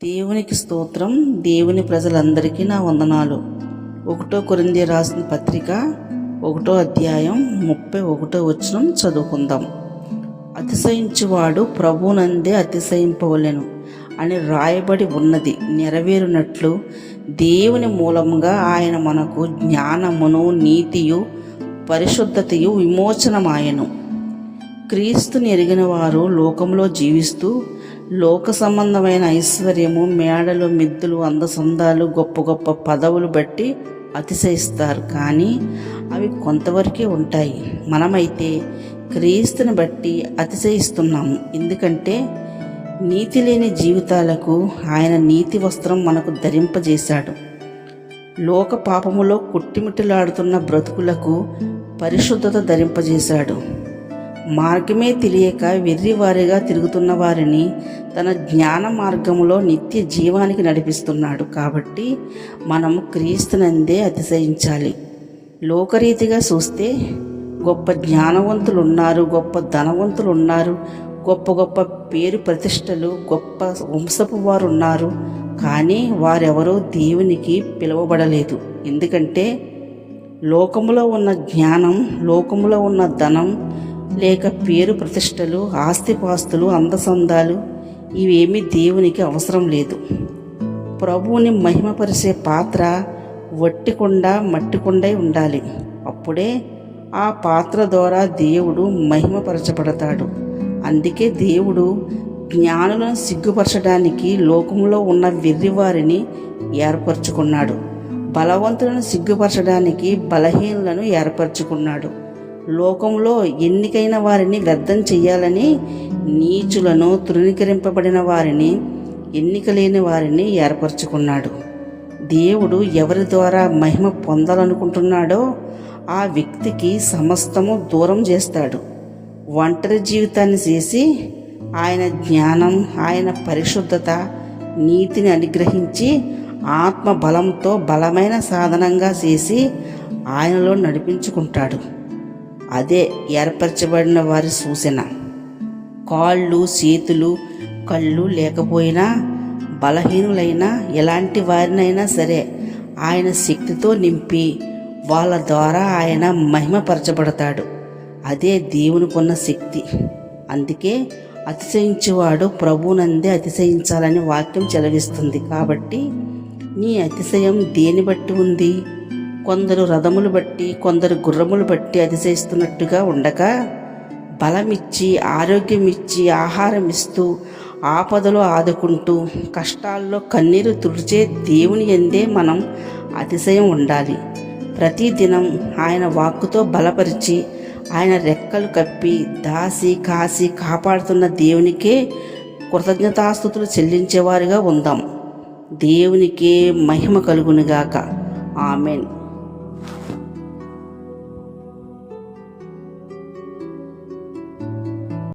దేవునికి స్తోత్రం. దేవుని ప్రజలందరికీ నా వందనాలు. 1 కొరింథీ రాసిన పత్రిక 1వ అధ్యాయం 31వ వచనం చదువుకుందాం. అతిశయించువాడు ప్రభువునందే అతిశయింపవలెను అని రాయబడి ఉన్నది నెరవేరునట్లు దేవుని మూలంగా ఆయన మనకు జ్ఞానమును, నీతియు, పరిశుద్ధతయు విమోచనమాయెను. క్రీస్తుని ఎరిగిన వారు లోకంలో జీవిస్తూ లోక సంబంధమైన ఐశ్వర్యము, మేడలు, మిద్దులు, అందసందాలు, గొప్ప గొప్ప పదవులు బట్టి అతిశయిస్తారు. కానీ అవి కొంతవరకే ఉంటాయి. మనమైతే క్రీస్తుని బట్టి అతిశయిస్తున్నాము. ఎందుకంటే నీతి లేని జీవితాలకు ఆయన నీతి వస్త్రం మనకు ధరింపజేశాడు. లోక పాపములో కుట్టిమిట్టులాడుతున్న బ్రతుకులకు పరిశుద్ధత ధరింపజేశాడు. మార్గమే తెలియక వెర్రివారిగా తిరుగుతున్న వారిని తన జ్ఞాన మార్గములో నిత్య జీవానికి నడిపిస్తున్నాడు. కాబట్టి మనము క్రీస్తునందే అతిశయించాలి. లోకరీతిగా చూస్తే గొప్ప జ్ఞానవంతులు ఉన్నారు, గొప్ప ధనవంతులు ఉన్నారు, గొప్ప గొప్ప పేరు ప్రతిష్టలు, గొప్ప వంశపు వారు ఉన్నారు. కానీ వారెవరో దేవునికి పిలువబడలేదు. ఎందుకంటే లోకములో ఉన్న జ్ఞానం, లోకములో ఉన్న ధనం, లేక పేరు ప్రతిష్టలు, ఆస్తిపాస్తులు, అందసందాలు ఇవేమీ దేవునికి అవసరం లేదు. ప్రభువుని మహిమపరిచే పాత్ర వట్టికుండా మట్టికుండై ఉండాలి. అప్పుడే ఆ పాత్ర ద్వారా దేవుడు మహిమపరచబడతాడు. అందుకే దేవుడు జ్ఞానులను సిగ్గుపరచడానికి లోకంలో ఉన్న వెర్రివారిని ఏర్పరచుకున్నాడు. బలవంతులను సిగ్గుపరచడానికి బలహీనులను ఏర్పరచుకున్నాడు. లోకంలో ఎన్నికైన వారిని వ్యర్థం చెయ్యాలని నీచులను, తృణీకరింపబడిన వారిని, ఎన్నిక లేని వారిని ఏర్పరచుకున్నాడు. దేవుడు ఎవరి ద్వారా మహిమ పొందాలనుకుంటున్నాడో ఆ వ్యక్తికి సమస్తము దూరం చేస్తాడు. ఒంటరి జీవితాన్ని చేసి ఆయన జ్ఞానం, ఆయన పరిశుద్ధత, నీతిని అనుగ్రహించి ఆత్మ బలంతో బలమైన సాధనంగా చేసి ఆయనలో నడిపించుకుంటాడు. అదే ఏర్పరచబడిన వారి సూచన. కాళ్ళు, చేతులు, కళ్ళు లేకపోయినా, బలహీనులైనా, ఎలాంటి వారినైనా సరే ఆయన శక్తితో నింపి వాళ్ళ ద్వారా ఆయన మహిమపరచబడతాడు. అదే దేవునికున్న శక్తి. అందుకే అతిశయించేవాడు ప్రభువునందే అతిశయించాలని వాక్యం చెలవిస్తుంది. కాబట్టి నీ అతిశయం దేని బట్టి ఉంది? కొందరు రథములు బట్టి, కొందరు గుర్రములు బట్టి అతిశయిస్తున్నట్టుగా ఉండక, బలమిచ్చి, ఆరోగ్యం ఇచ్చి, ఆహారం ఇస్తూ, ఆపదలో ఆదుకుంటూ, కష్టాల్లో కన్నీరు తుడిచే దేవుని యందే మనం అతిశయం ఉండాలి. ప్రతిదినం ఆయన వాక్కుతో బలపరిచి, ఆయన రెక్కలు కప్పి దాసి కాసి కాపాడుతున్న దేవునికే కృతజ్ఞతాస్తుతులు చెల్లించేవారుగా ఉందాం. దేవునికే మహిమ కలుగునుగాక. ఆమెన్.